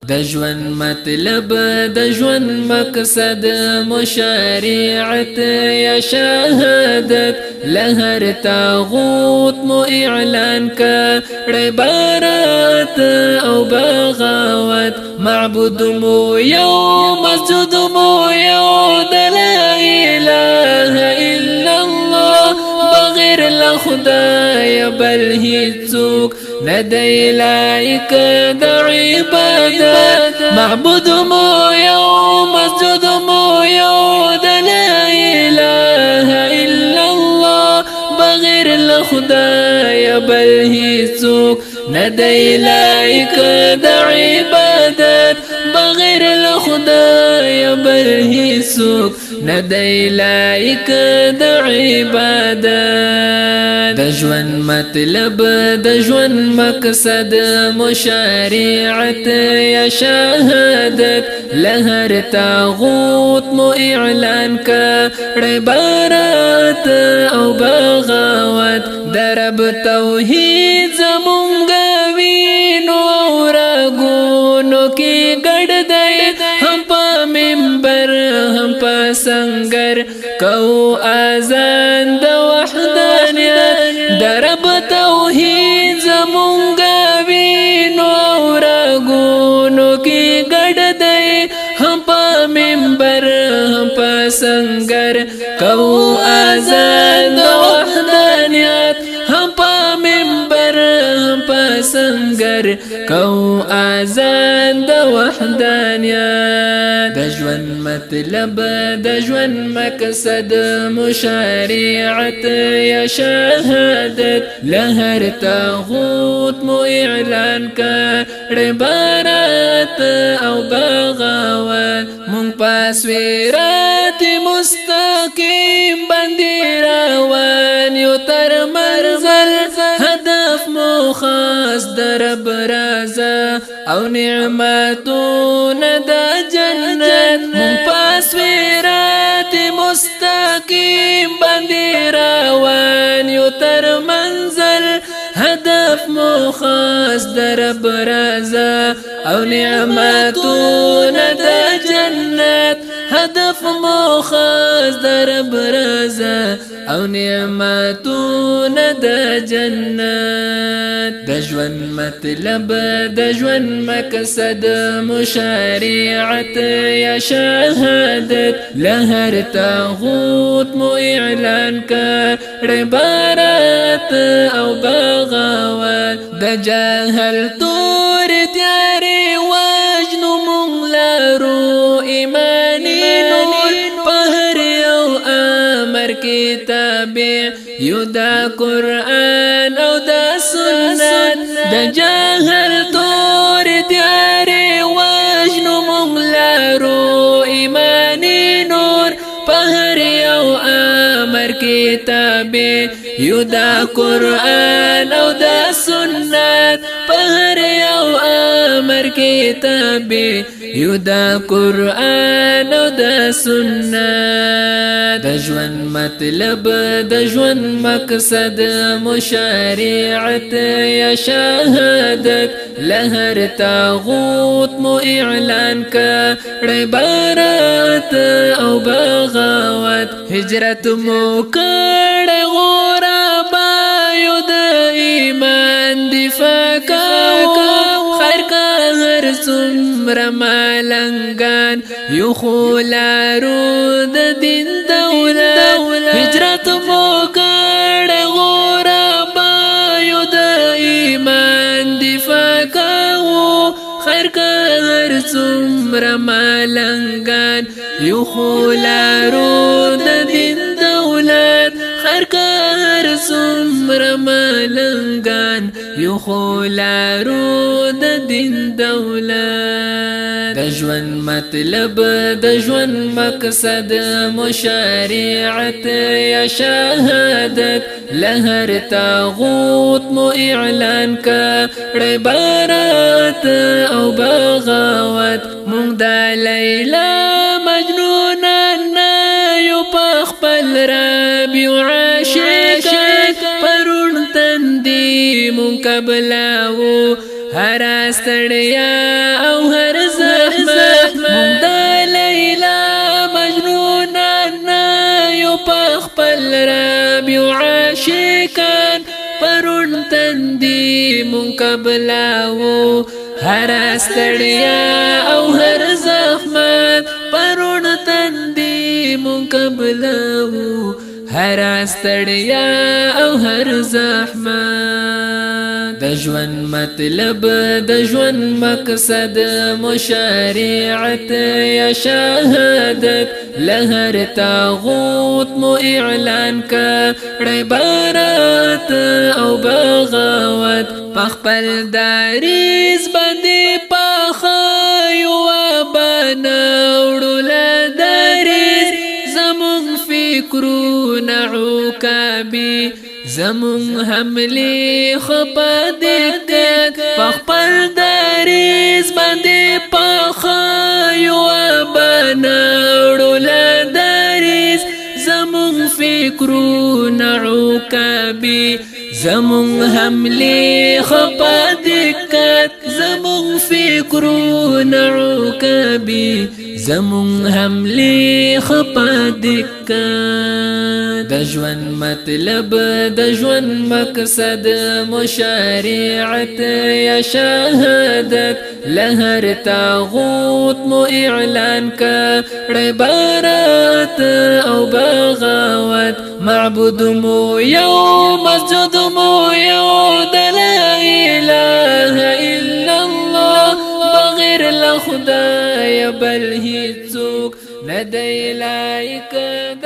د ژوند مطلب د ژوند مقصد مشریعت یا شهادت لهر تاغوت مو اعلان کړی برات او بغاوت معبود مو یو مسجد مو یو د لا اله الا الله بغیر له خدای بل هیڅوک ندی لایق د عبادت معبود مو یو مسجد مو یو د لا اله الا الله بغیر له خدای بل هیڅوک ندی لایق د عبادت بغیر له خدای بل هیڅوک ندی لایق د عبادت د ژوند مطلب د ژوند مقصد مشریعت یا شهادت لهر تاغوت مو اعلان کړی برات او بغاوت درب توحید زمونږ وینو او رګونو کې ګډ دی هم په منبر هم په سنگر کو اذان د وحدانیت درب توحید زمونږ وینو او رګونو کې ګډ دی هم په منبر هم په سنگر کو اذان د وحدانیت هم په منبر هم په سنگر کو اذان د وحدانیت د ژوند مطلب د ژوند مقصد مشریعت یا شهادت لهر تاغوت مو اعلان کړی برات او بغاوت مونږ په صراط مستقیم باندې روان یو تر منزل هدف مو خاص د رب رضا او نعمتونه د جنت مونږ په صراط مستقیم باندې روان یو تر منزل هدف مو خاص د رب رضا او نعمتونه د جنت هدف مو خاص د رب رضا او نعمتونه د جنت د ژوند مطلب د ژوند مقصد مشریعت یا شهادت لهر تاغوت مو اعلان کړی برات او بغاوت د جهل تور تیارې وجنو مونږ لرو ایمانی نور په هر یو امر کې تابع یو د قرآن او د سنت د جهل تور تیارې وجنو مونږ لرو ایمانی نور په هر یو امر کې تابع یو د قرآن او د سنت په هر یو امر کې تابع یو د قرآن او د سنت د ژوند مطلب د ژوند مقصد مشریعت یا شهادت لهر تاغوت مو اعلان کړی برات او بغاوت هجرت مو کړی غربا یو د ایمان دفاع کوو خیر که هر څومره ملنګان یو خو لارو د دین دولت هجرت مو کړی غربا یو د ایمان دفاع کوو خیر که هر څومره ملنګان یو خو لارو د دین دولت خیر که هر څومره ملنګان یو خو لارو د دین دولت د ژوند مطلب د ژوند مقصد مشریعت یا شهادت لهر تاغوت مو اعلان کړی برات او بغاوت مونږ د لیلا مجنونان یو په خپل رب یو عاشق پرون تندی مونږ قبلاو هر ستړیا او هر مقبلاو هر ستړیا او هر زحمت پرون تندي مقبلاو هر ستړیا او هر زحمت د ژوند مطلب د ژوند مقصد مشریعت یا شهادت لهر تاغوت مو اعلان کړ عبارت او بغاوت پخپل دریز باندې پخایو بنوړل دریز زمون فکرونه عکابي زمون حملې خپه دقت پخپل دریز باندې پخایو بنوړل دریز زمون فکرونه عکابي زمون حملې خپه دقت زمون فکرونه عکابي زمون حملې خپه دقت د ژوند مطلب د ژوند مقصد مشریعت یا شهادت لهر تاغوت مو اعلان کړ عبارت او بغاوت معبود مو یو مسجد مو یو د لا اله الا الله بغیر له خدای بل هیڅوک نه دی لایق د